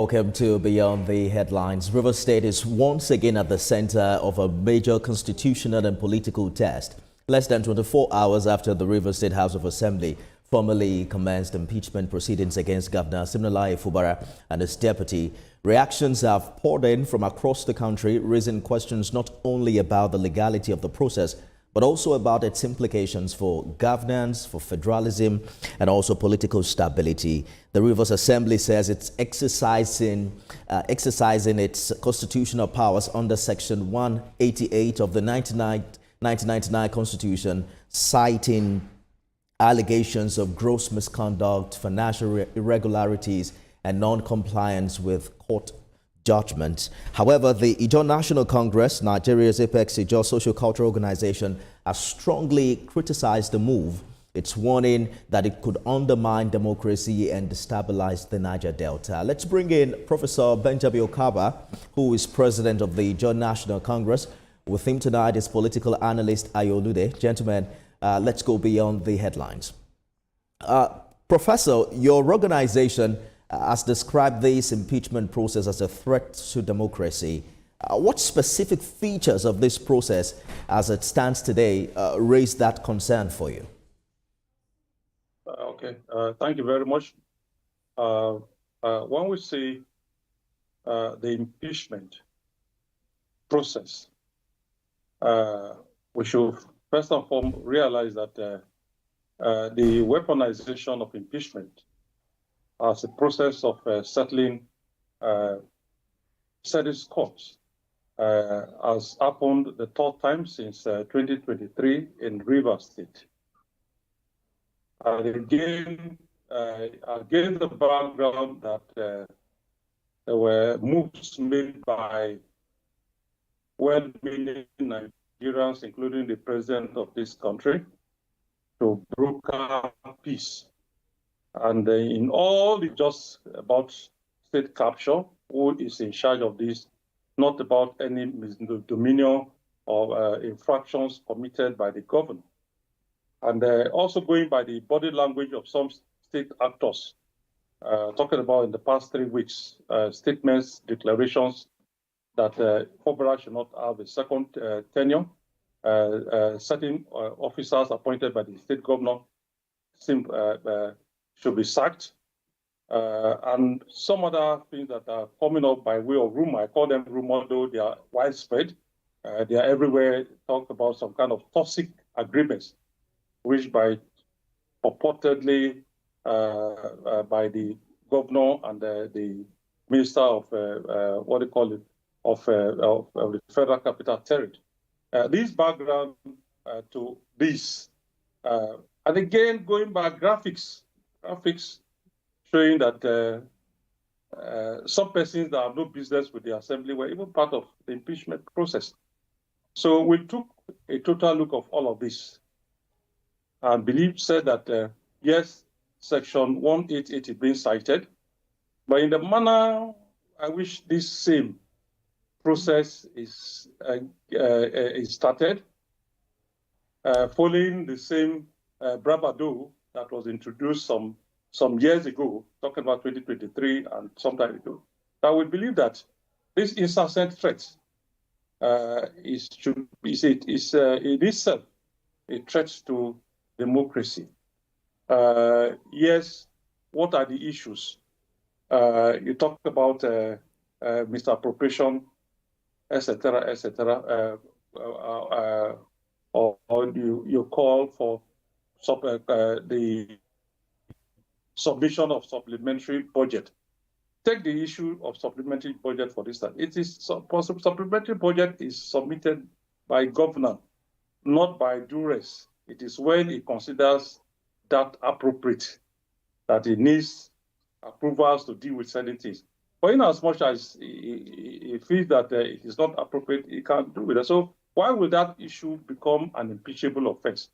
Welcome to Beyond the Headlines. Rivers State is once again at the center of a major constitutional and political test. Less than 24 hours after the Rivers State House of Assembly formally commenced impeachment proceedings against Governor Impeach Fubara and his deputy, reactions have poured in from across the country, raising questions not only about the legality of the process, but also about its implications for governance, for federalism, and also political stability. The Rivers Assembly says it's exercising its constitutional powers under Section 188 of the 1999 Constitution, citing allegations of gross misconduct, financial irregularities, and non-compliance with court judgment. However, the Ijaw National Congress, Nigeria's apex Ijaw socio-cultural organization, has strongly criticized the move. It's warning that it could undermine democracy and destabilize the Niger Delta. Let's bring in Professor Benjamin Okaba, who is president of the Ijaw National Congress. With him tonight is political analyst Ayo. Gentlemen, let's go beyond the headlines. Professor, your organization has described this impeachment process as a threat to democracy. What specific features of this process, as it stands today, raise that concern for you? Thank you very much. When we see the impeachment process, we should first and foremost realize that the weaponization of impeachment as a process of settling scores has happened the third time since 2023 in Rivers State. And again, the background that there were moves made by well-meaning Nigerians, including the president of this country, to broker peace. And in all, it's just about state capture, who is in charge of this, not about any misdemeanor or infractions committed by the government. And also going by the body language of some state actors, talking about in the past 3 weeks, statements, declarations that Fubara should not have a second tenure, certain officers appointed by the state governor should be sacked, and some other things that are coming up by way of rumor. I call them rumor, though they are widespread. They are everywhere. Talk about some kind of toxic agreements, which by purportedly by the governor and the minister of the Federal Capital Territory. This background to this, and again going by graphics showing that some persons that have no business with the assembly were even part of the impeachment process. So we took a total look of all of this and said that yes, Section 188 is being cited, but in the manner I wish this same process is started, following the same bravado that was introduced some years ago, talking about 2023 and some time ago, that we believe that this incessant threat is in itself a threat to democracy. Yes, what are the issues? You talked about misappropriation, etc., or you call for the submission of supplementary budget. Take the issue of supplementary budget for instance. It is supplementary budget is submitted by governor, not by duress. It is when he considers that appropriate, that he needs approvals to deal with certain things. But in as much as he feels that it is not appropriate, he can't do it. So why will that issue become an impeachable offense?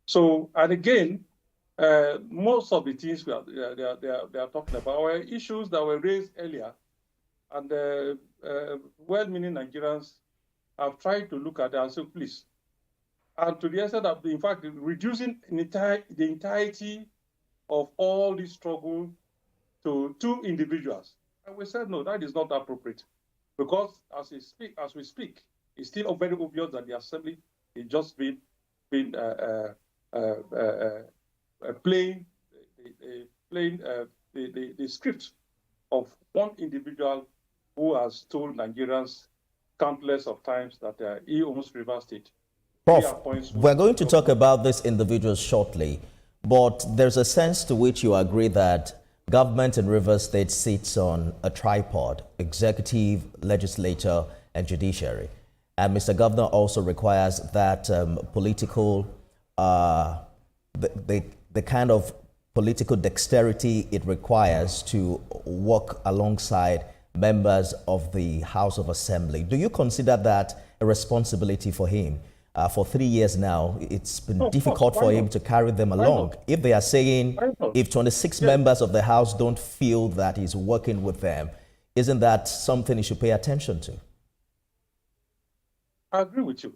So, and again, most of the things they are talking about were issues that were raised earlier, and well-meaning Nigerians have tried to look at that and say, please, and to the extent that, in fact, reducing the entirety of all this struggle to two individuals, And we said, no, that is not appropriate. Because as we speak, it's still very obvious that the assembly is just been playing the script of one individual who has told Nigerians countless of times that he owns River State. Prof, we're going to talk about this individual shortly, but there's a sense to which you agree that government in Rivers State sits on a tripod: executive, legislature, and judiciary. And Mr. Governor also requires that political, the kind of political dexterity it requires to work alongside members of the House of Assembly. Do you consider that a responsibility for him? For 3 years now, it's been difficult for him to carry them along. If they are saying, if 26 members of the House don't feel that he's working with them, isn't that something he should pay attention to? I agree with you.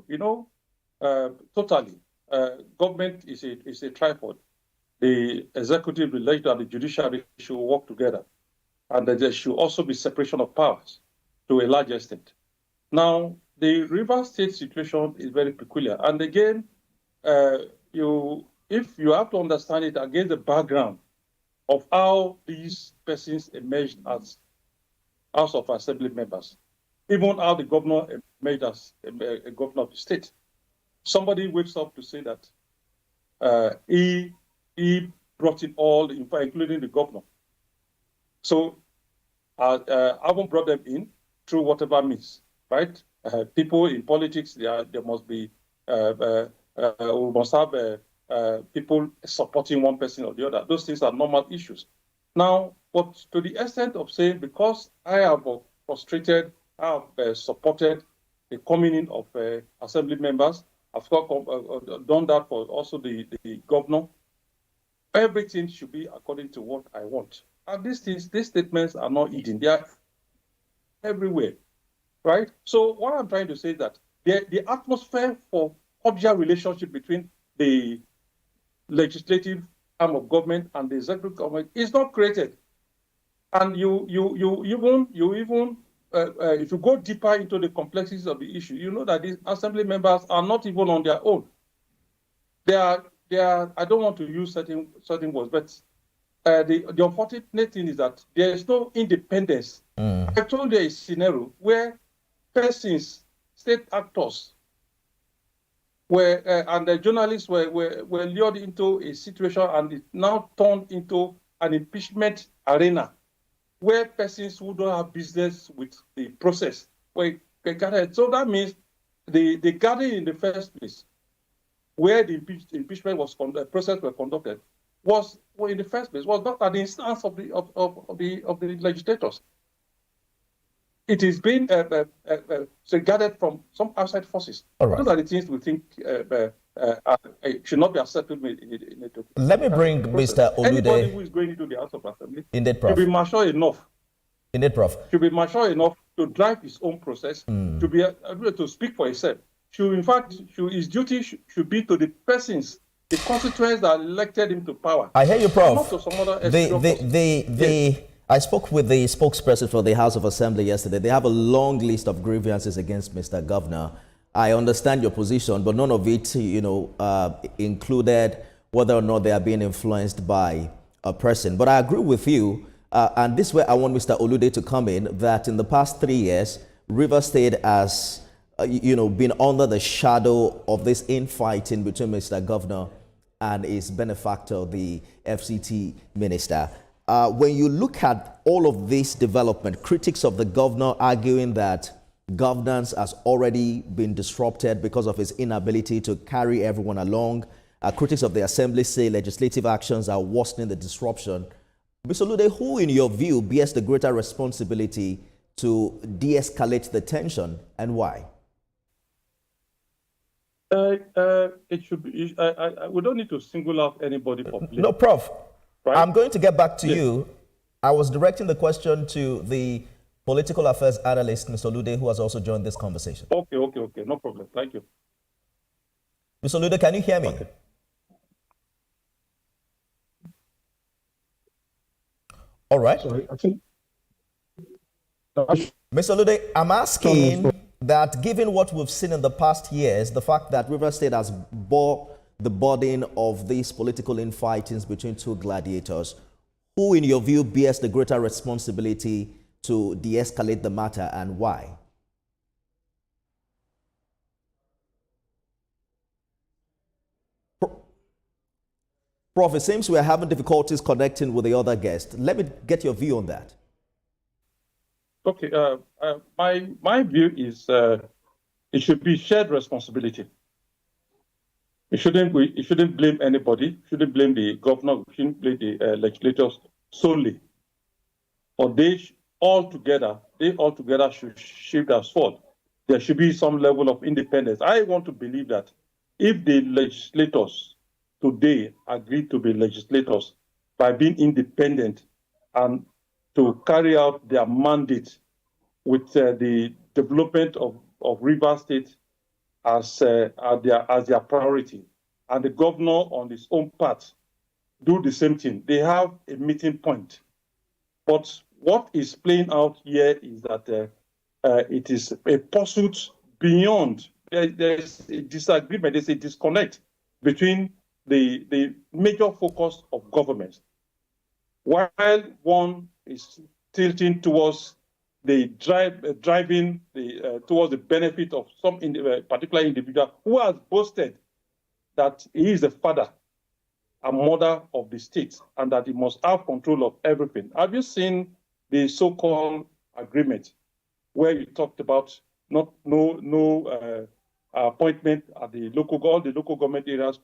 You know, totally. Government is a tripod. The executive, the legislature, and the judiciary should work together. And there should also be separation of powers to a large extent. Now, the River State situation is very peculiar. And again, if you have to understand it against the background of how these persons emerged as House of Assembly members, even how the governor emerged as a governor of the state. Somebody wakes up to say that he brought in all, including the governor. So I haven't brought them in through whatever means, right? People in politics, there must be, we must have people supporting one person or the other. Those things are normal issues. Now, but to the extent of saying, because I have frustrated, I have supported the coming in of assembly members, I've done that for also the governor, everything should be according to what I want. And these statements are not hidden. They are everywhere, right? So what I'm trying to say is that the atmosphere for cordial relationship between the legislative arm of government and the executive government is not created. And you even if you go deeper into the complexities of the issue, you know that these assembly members are not even on their own. They are. I don't want to use certain words, but the unfortunate thing is that there is no independence. I told you a scenario where persons, state actors, and the journalists were lured into a situation, and it now turned into an impeachment arena where persons who don't have business with the process were gathered. So that means the gathering in the first place, where the impeachment process was conducted, was in the first place was not at the instance of the legislators. It is being gathered from some outside forces. All right. Those are the things we think should not be accepted. Let me bring Mr. Olude. Anybody who is going into the House of Assembly Prof. should be mature enough. Prof. Should be mature enough to drive his own process, to be able to speak for himself. His duty should be to the persons, the constituents that elected him to power. I hear you, Prof. Not to some other I spoke with the spokesperson for the House of Assembly yesterday. They have a long list of grievances against Mr. Governor. I understand your position, but none of it, included whether or not they are being influenced by a person. But I agree with you, and this way I want Mr. Olude to come in, that in the past 3 years, Rivers State has, been under the shadow of this infighting between Mr. Governor and his benefactor, the FCT minister. When you look at all of this development, critics of the governor arguing that governance has already been disrupted because of his inability to carry everyone along. Critics of the assembly say legislative actions are worsening the disruption. Mr. Olude, who in your view bears the greater responsibility to de-escalate the tension, and why? It should be. We don't need to single out anybody for blame. No, Prof. Right? I'm going to get back to yes. you. I was directing the question to the political affairs analyst, Mr. Olude, who has also joined this conversation. Okay. No problem. Thank you. Mr. Olude, can you hear me? Okay. All right. Sorry, I think Mr. Lude, I'm asking that given what we've seen in the past years, the fact that Rivers State has bore the burden of these political infightings between two gladiators, who in your view bears the greater responsibility to de-escalate the matter and why? Prof, it seems we're having difficulties connecting with the other guest. Let me get your view on that. Okay, my view is it should be shared responsibility. You shouldn't blame anybody. Shouldn't blame the governor. Shouldn't blame the legislators solely. Or they all together should shift their sword. There should be some level of independence. I want to believe that if the legislators today agree to be legislators by being independent and to carry out their mandate with the development of Rivers State as their priority, and the governor on his own part do the same thing. They have a meeting point. But what is playing out here is that it is a pursuit beyond. There's a disagreement, there's a disconnect between the major focus of government. While one is tilting towards the driving towards the benefit of some particular individual who has boasted that he is the father and mother of the state and that he must have control of everything. Have you seen the so-called agreement where you talked about no appointment at all the local government areas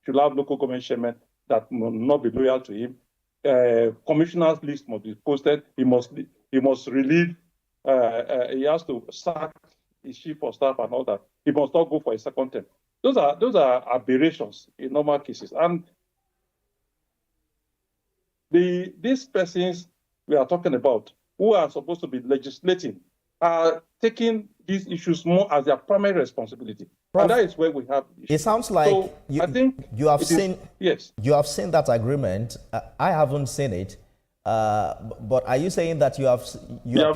should have local government chairmen that will not be loyal to him. Commissioners list must be posted. He must relieve. He has to sack his chief of staff and all that. He must not go for a second term. Those are aberrations in normal cases. And these persons we are talking about, who are supposed to be legislating, are taking these issues more as their primary responsibility. Prof, and that is where we have issues. It sounds like so you have seen yes. You have seen that agreement. I haven't seen it. But are you saying that you have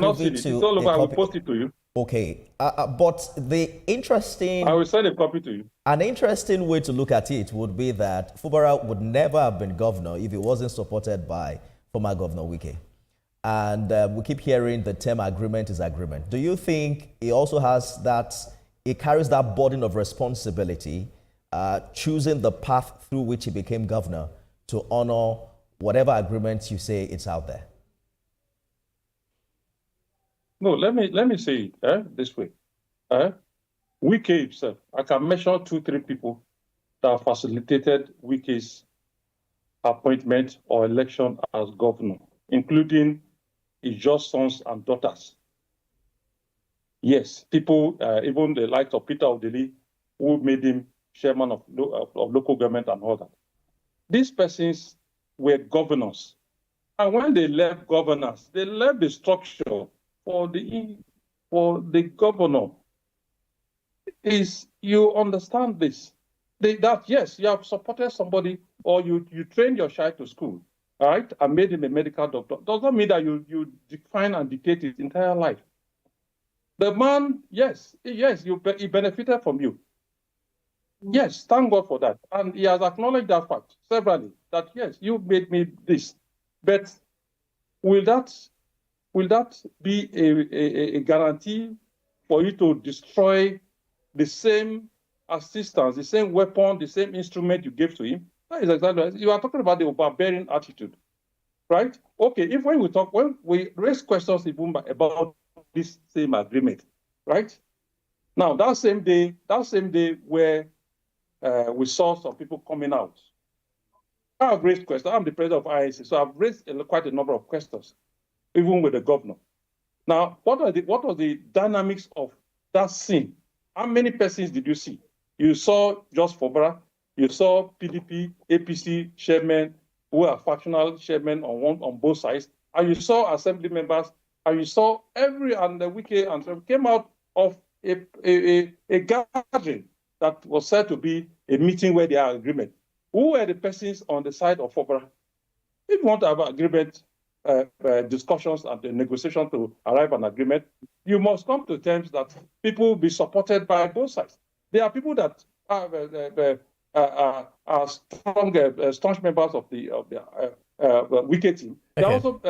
not seen it? It's all over. I will post it to you. Okay. But the interesting... I will send a copy to you. An interesting way to look at it would be that Fubara would never have been governor if he wasn't supported by former Governor Wike. And we keep hearing the term agreement is agreement. Do you think he also has that, he carries that burden of responsibility, choosing the path through which he became governor to honor whatever agreements you say it's out there? No, let me say it this way. Wike himself, I can mention 2-3 people that facilitated Wike's appointment or election as governor, including Ijaw's sons and daughters. Yes, people, even the likes of Peter Odili, who made him chairman of local government and all that. These persons were governors. And when they left governors, they left the structure for the governor. Is you understand this? That yes, you have supported somebody or you trained your child to school, all right, and made him a medical doctor. Does not mean that you define and dictate his entire life. The man, yes, he benefited from you. Yes, thank God for that. And he has acknowledged that fact severally, that yes, you made me this. But will that be a guarantee for you to destroy the same assistance, the same weapon, the same instrument you gave to him? That is exactly right. You are talking about the barbarian attitude, right? Okay, when we raise questions even about this same agreement, right? Now, that same day where we saw some people coming out, I have raised questions. I'm the president of IAC, so I've raised quite a number of questions, even with the governor. Now, what was the dynamics of that scene? How many persons did you see? You saw just Fubara, you saw PDP, APC chairmen who are factional chairmen on both sides, and you saw assembly members, and you saw and the Wike and came out of a gathering that was said to be a meeting where there are agreement. Who were the persons on the side of Fubara? If you want to have an agreement, discussions and the negotiation to arrive at an agreement, you must come to terms that people will be supported by both sides. There are people that are staunch members of the Wike team. They are also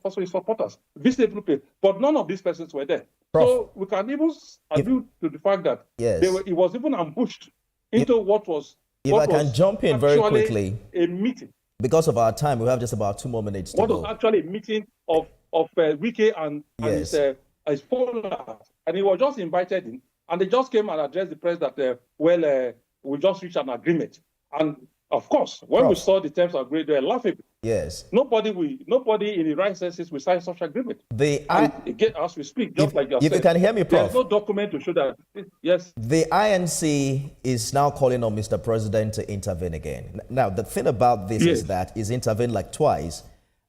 also his supporters, visible people, but none of these persons were there. Prof, so we can even allude to the fact that it was even ambushed into what was. If I can jump in very quickly, a meeting. Because of our time, we have just about 2 more minutes to what go. Was actually a meeting of Wike and his followers, and he was just invited in, and they just came and addressed the press that we just reached an agreement. And of course, when we saw the terms of agreement, they were laughing. Yes. Nobody in the right senses will sign such agreement. Again, as we speak, just like you said, if you can hear me, Prof. There's no document to show that. Yes. The INC is now calling on Mr. President to intervene again. Now, the thing about this is that he's intervened like twice,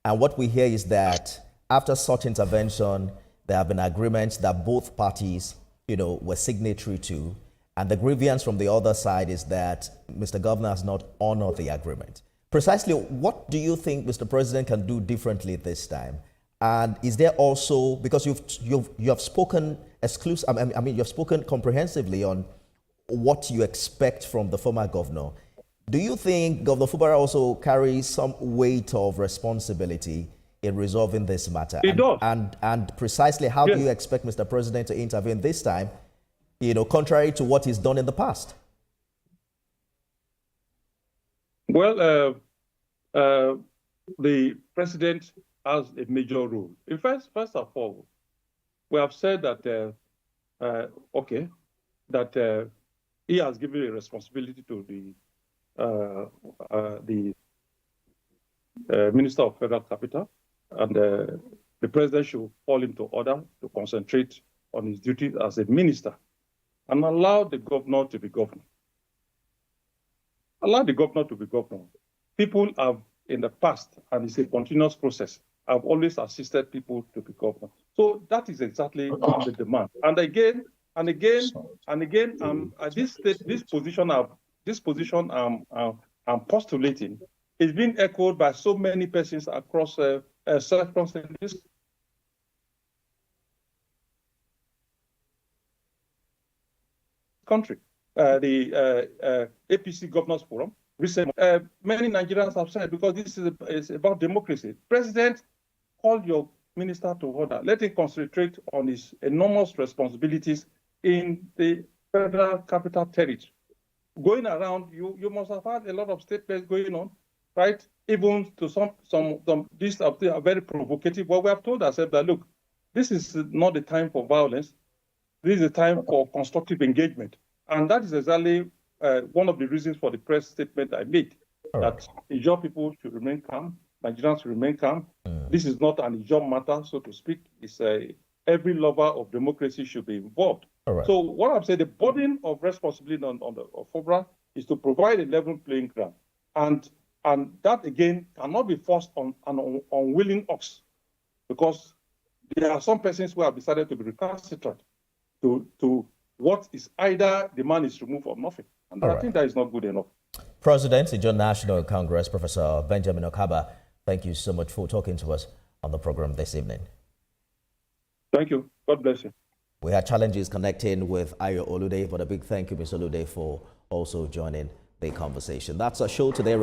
and what we hear is that after such intervention, there have been agreements that both parties, were signatory to, and the grievance from the other side is that Mr. Governor has not honored the agreement. Precisely, what do you think Mr. President can do differently this time? And is there also, because you have spoken you've spoken comprehensively on what you expect from the former governor. Do you think Governor Fubara also carries some weight of responsibility in resolving this matter? He does. And precisely, how do you expect Mr. President to intervene this time, contrary to what he's done in the past? Well, the president has a major role. In first of all, we have said that he has given a responsibility to the Minister of Federal Capital, and the president should call him to order to concentrate on his duties as a minister and allow the governor to be governor. Allow the governor to be governor. People have, in the past, and it's a continuous process, have always assisted people to be governor. So that is exactly the demand. And again, this position I'm postulating is being echoed by so many persons across sectors in this country. The APC Governors Forum recently, many Nigerians have said, because this is about democracy, President, call your minister to order. Let him concentrate on his enormous responsibilities in the Federal Capital Territory. Going around, you must have had a lot of statements going on, right? Even to some these are very provocative. But we have told ourselves that, look, this is not the time for violence. This is the time for constructive engagement. And that is exactly one of the reasons for the press statement I made, that Ijaw people should remain calm, Nigerians should remain calm. This is not an Ijaw matter, so to speak. It's every lover of democracy should be involved. So what I'm saying, the burden of responsibility on Fubara is to provide a level playing ground. And that, again, cannot be forced on an unwilling ox, because there are some persons who have decided to be recalcitrant to what is either the man is removed or nothing. And I think that is not good enough. President, Ijaw National Congress, Professor Benjamin Okaba, thank you so much for talking to us on the program this evening. Thank you. God bless you. We had challenges connecting with Ayo Olude, but a big thank you, Mr. Olude, for also joining the conversation. That's our show today.